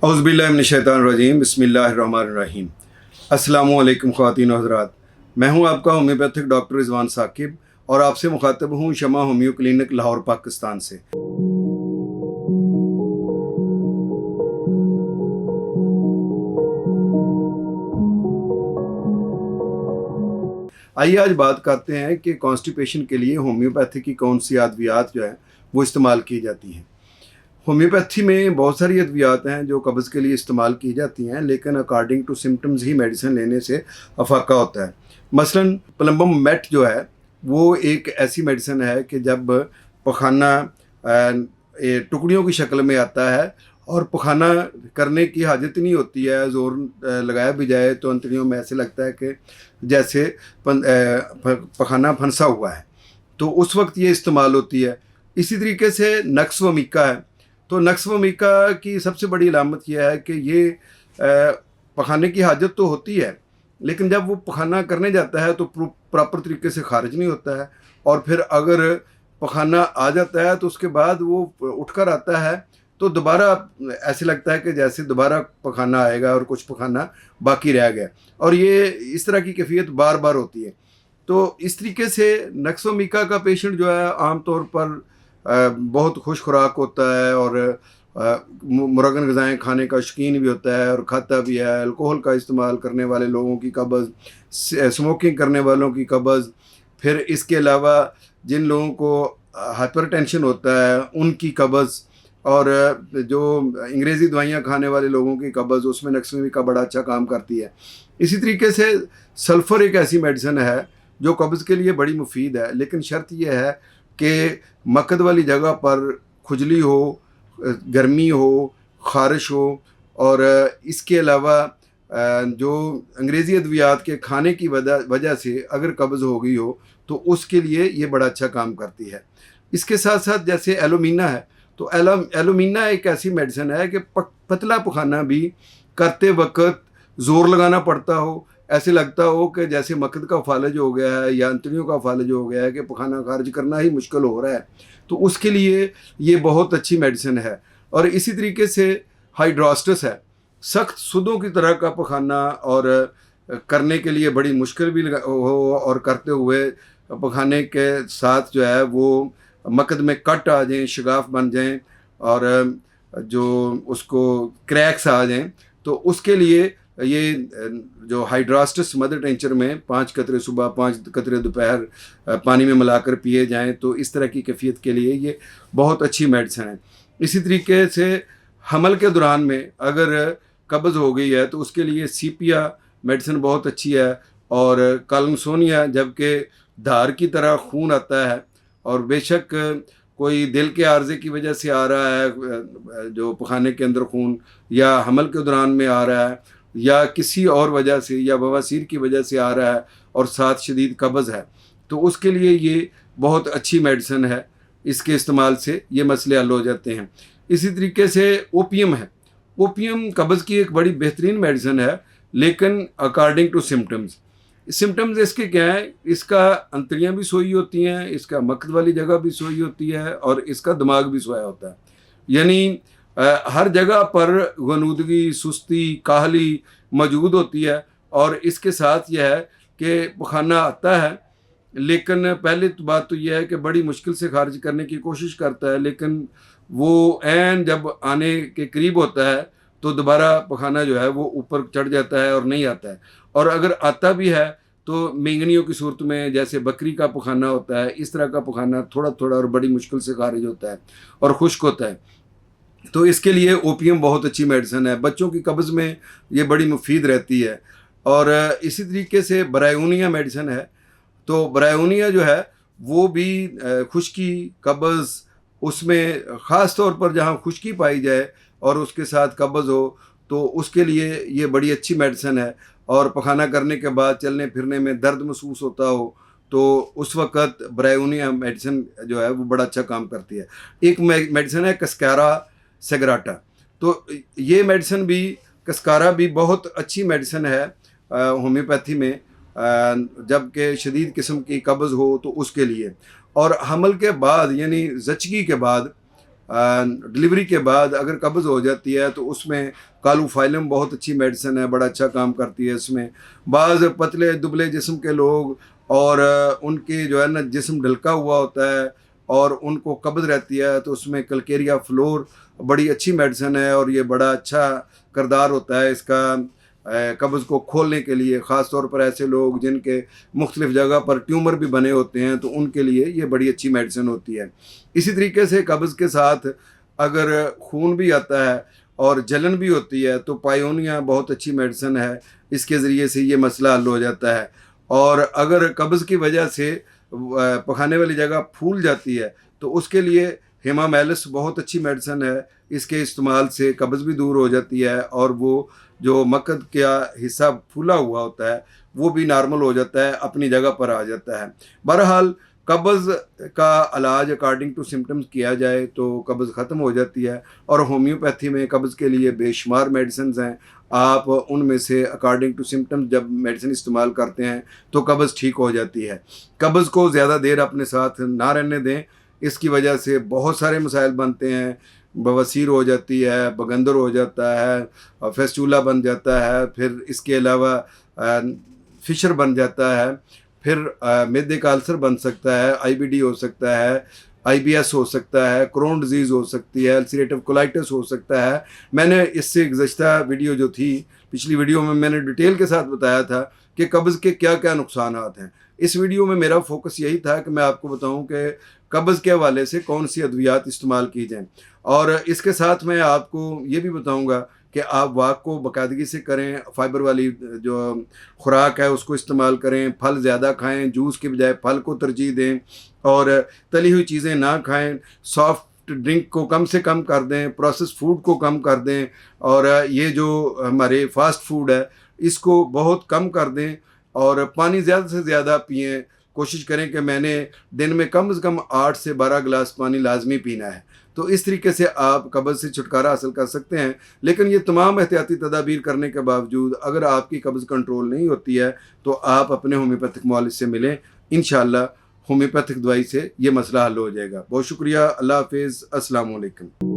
औज़ुबिल्लाहिमिनश्शैतानिर्रजीम बिस्मिल्लाहिर्रहमानिर्रहीम। अस्सलामुअलैकुम ख़वातीन व हज़रात, मैं हूं आपका होम्योपैथिक डॉक्टर रिज़वान साकिब और आपसे मुखातब हूं शमा होम्यो क्लिनिक लाहौर पाकिस्तान से। आइए आज बात करते हैं कि कॉन्स्टिपेशन के लिए होम्योपैथी की कौन सी अद्वियात जो है वो इस्तेमाल की जाती हैं। होम्योपैथी में बहुत सारी अद्वियात हैं जो कब्ज़ के लिए इस्तेमाल की जाती हैं, लेकिन अकॉर्डिंग टू सिम्टम्स ही मेडिसिन लेने से अफाका होता है। मसलन प्लम्बम मेट जो है वो एक ऐसी मेडिसिन है कि जब पखाना टुकड़ियों की शक्ल में आता है और पखाना करने की हाजत नहीं होती है, ज़ोर लगाया भी जाए तो अंतड़ियों में ऐसे लगता है कि जैसे पखाना फंसा हुआ है, तो उस वक्त ये इस्तेमाल होती है। इसी तरीके से नक्स व मीका है, तो नक्स व मीका की सबसे बड़ी अलामत यह है कि ये पखाने की हाजत तो होती है, लेकिन जब वो पखाना करने जाता है तो प्रॉपर तरीके से खारिज नहीं होता है, और फिर अगर पखाना आ जाता है तो उसके बाद वो उठकर आता है तो दोबारा ऐसे लगता है कि जैसे दोबारा पखाना आएगा और कुछ पखाना बाकी रह गया, और ये इस तरह की कैफियत बार बार होती है। तो इस तरीके से नक्स व मीका का पेशेंट जो है आमतौर पर बहुत खुश खुराक होता है और मुरगन ग़िज़ाएँ खाने का शौकीन भी होता है और खाता भी है। अल्कोहल का इस्तेमाल करने वाले लोगों की कब्ज़, स्मोकिंग करने वालों की कब्ज़, फिर इसके अलावा जिन लोगों को हाइपरटेंशन होता है उनकी कब्ज़, और जो अंग्रेज़ी दवाइयाँ खाने वाले लोगों की कब्ज़, उसमें नक्स व मीका बड़ा अच्छा काम करती है। इसी तरीके से सल्फ़र एक ऐसी मेडिसिन है जो कब्ज़ के लिए बड़ी मुफीद है, लेकिन शर्त यह है कि मकद वाली जगह पर खुजली हो, गर्मी हो, ख़ारिश हो, और इसके अलावा जो अंग्रेज़ी अद्वियात के खाने की वजह से अगर कब्ज़ हो गई हो तो उसके लिए ये बड़ा अच्छा काम करती है। इसके साथ साथ जैसे एलोमीना है, तो एलोमीना एक ऐसी मेडिसिन है कि पतला पखाना भी करते वक्त ज़ोर लगाना पड़ता हो, ऐसे लगता हो कि जैसे मकद का फालज हो गया है या अंतड़ियों का फालज हो गया है कि पखाना खारिज करना ही मुश्किल हो रहा है, तो उसके लिए ये बहुत अच्छी मेडिसिन है। और इसी तरीके से हाइड्रोस्टस है, सख्त सुदों की तरह का पखाना और करने के लिए बड़ी मुश्किल भी हो, और करते हुए पखाने के साथ जो है वो मकद में कट आ जाएँ, शगाफ बन जाएँ और जो उसको क्रैक्स आ जाएँ, तो उसके लिए ये जो हाइड्रोस्टस मदर टिंचर में 5 कतरे सुबह 5 कतरे दोपहर पानी में मिलाकर पिए जाएं, तो इस तरह की कैफियत के लिए ये बहुत अच्छी मेडिसिन है। इसी तरीके से हमल के दौरान में अगर कब्ज़ हो गई है तो उसके लिए सीपिया मेडिसिन बहुत अच्छी है, और कालमसोनिया जबकि धार की तरह खून आता है, और बेशक कोई दिल के आर्जे की वजह से आ रहा है जो पखाने के अंदर खून, या हमल के दौरान में आ रहा है, या किसी और वजह से, या बवासीर की वजह से आ रहा है और साथ शदीद कब्ज़ है, तो उसके लिए ये बहुत अच्छी मेडिसिन है। इसके इस्तेमाल से ये मसले हल हो जाते हैं। इसी तरीके से ओपियम है, ओपियम कब्ज़ की एक बड़ी बेहतरीन मेडिसिन है, लेकिन अकॉर्डिंग टू सिम्टम्स इसके क्या है, इसका अंतड़ियाँ भी सोई होती हैं, इसका मकद वाली जगह भी सोई होती है, और इसका दिमाग भी सोया होता है। यानी हर जगह पर गनूदगी, सुस्ती, काहली मौजूद होती है, और इसके साथ यह है कि पखाना आता है, लेकिन पहले तो बात तो यह है कि बड़ी मुश्किल से खारिज करने की कोशिश करता है, लेकिन वो ऐन जब आने के करीब होता है तो दोबारा पखाना जो है वो ऊपर चढ़ जाता है और नहीं आता है। और अगर आता भी है तो मेंगनियों की सूरत में, जैसे बकरी का पखाना होता है, इस तरह का पखाना थोड़ा थोड़ा और बड़ी मुश्किल से खारिज होता है और खुश्क होता है। तो इसके लिए ओपियम बहुत अच्छी मेडिसिन है, बच्चों की कब्ज़ में ये बड़ी मुफीद रहती है। और इसी तरीके से ब्रायोनिया मेडिसिन है, तो ब्रायोनिया जो है वो भी खुश्की, कब्ज़, उसमें ख़ास तौर पर जहाँ खुश्की पाई जाए और उसके साथ कब्ज़ हो, तो उसके लिए ये बड़ी अच्छी मेडिसिन है। और पखाना करने के बाद चलने फिरने में दर्द महसूस होता हो तो उस वक़्त ब्रायोनिया मेडिसिन जो है वो बड़ा अच्छा काम करती है। एक मेडिसिन है कस्कारा सेग्राटा, तो ये मेडिसिन भी, कस्कारा भी बहुत अच्छी मेडिसिन है होम्योपैथी में, जबकि शदीद किस्म की कब्ज़ हो तो उसके लिए। और हमल के बाद यानी ज़चगी के बाद डिलीवरी के बाद अगर कब्ज़ हो जाती है तो उसमें कालूफाइलम बहुत अच्छी मेडिसिन है, बड़ा अच्छा काम करती है इसमें। बाज़ पतले दुबले जिस्म के लोग और उनके जो है ना जिस्म ढलका हुआ होता है और उनको कब्ज़ रहती है तो उसमें कलकेरिया फ्लोर बड़ी अच्छी मेडिसिन है और ये बड़ा अच्छा किरदार होता है इसका कब्ज़ को खोलने के लिए। ख़ास तौर पर ऐसे लोग जिनके मुख्तलिफ़ जगह पर ट्यूमर भी बने होते हैं तो उनके लिए ये बड़ी अच्छी मेडिसिन होती है। इसी तरीके से कब्ज़ के साथ अगर खून भी आता है और जलन भी होती है तो पायोनिया बहुत अच्छी मेडिसिन है, इसके ज़रिए से ये मसला हल हो जाता है। और अगर कब्ज़ की वजह से पखाने वाली जगह फूल जाती है तो उसके लिए हिमामेलिस बहुत अच्छी मेडिसिन है, इसके इस्तेमाल से कब्ज़ भी दूर हो जाती है और वो जो मकद का हिस्सा फूला हुआ होता है वो भी नॉर्मल हो जाता है, अपनी जगह पर आ जाता है। बहरहाल कब्ज़ का इलाज अकॉर्डिंग टू सिम्टम्स किया जाए तो कब्ज़ ख़त्म हो जाती है और होम्योपैथी में कब्ज़ के लिए बेशुमार मेडिसिन हैं। आप उनमें से अकॉर्डिंग टू सिम्टम्स जब मेडिसिन इस्तेमाल करते हैं तो कब्ज़ ठीक हो जाती है। कब्ज़ को ज़्यादा देर अपने साथ ना रहने दें, इसकी वजह से बहुत सारे मसाइल बनते हैं। बवासीर हो जाती है, बगंदर हो जाता है, फेस्टूला बन जाता है, फिर इसके अलावा फिशर बन जाता है, फिर मैदे का अल्सर बन सकता है, आईबीडी हो सकता है, आईबीएस हो सकता है, क्रोन डिजीज़ हो सकती है, अल्सरेटिव कोलाइटिस हो सकता है। मैंने इससे गुज़श्ता वीडियो जो थी, पिछली वीडियो में मैंने डिटेल के साथ बताया था कि कब्ज़ के क्या क्या नुकसानात हैं। इस वीडियो में मेरा फोकस यही था कि मैं आपको बताऊं कि कब्ज़ के हवाले से कौन सी अद्वियात इस्तेमाल की जाएँ और इसके साथ मैं आपको ये भी बताऊंगा कि आप वाक को बाकायदगी से करें, फ़ाइबर वाली जो खुराक है उसको इस्तेमाल करें, फल ज़्यादा खाएं, जूस के बजाय फल को तरजीह दें और तली हुई चीज़ें ना खाएं, सॉफ्ट ड्रिंक को कम से कम कर दें, प्रोसेस फूड को कम कर दें और ये जो हमारे फास्ट फूड है इसको बहुत कम कर दें और पानी ज़्यादा से ज़्यादा पिएँ। कोशिश करें कि मैंने दिन में कम से कम 8 से 12 गिलास पानी लाजमी पीना है। तो इस तरीके से आप कब्ज़ से छुटकारा हासिल कर सकते हैं। लेकिन ये तमाम एहतियाती तदाबीर करने के बावजूद अगर आपकी कब्ज़ कंट्रोल नहीं होती है तो आप अपने होम्योपैथिक मुआलिज से मिलें। इंशाअल्लाह होम्योपैथिक दवाई से ये मसला हल हो जाएगा। बहुत शुक्रिया। अल्लाह हाफ़िज़। अस्सलाम वालेकुम।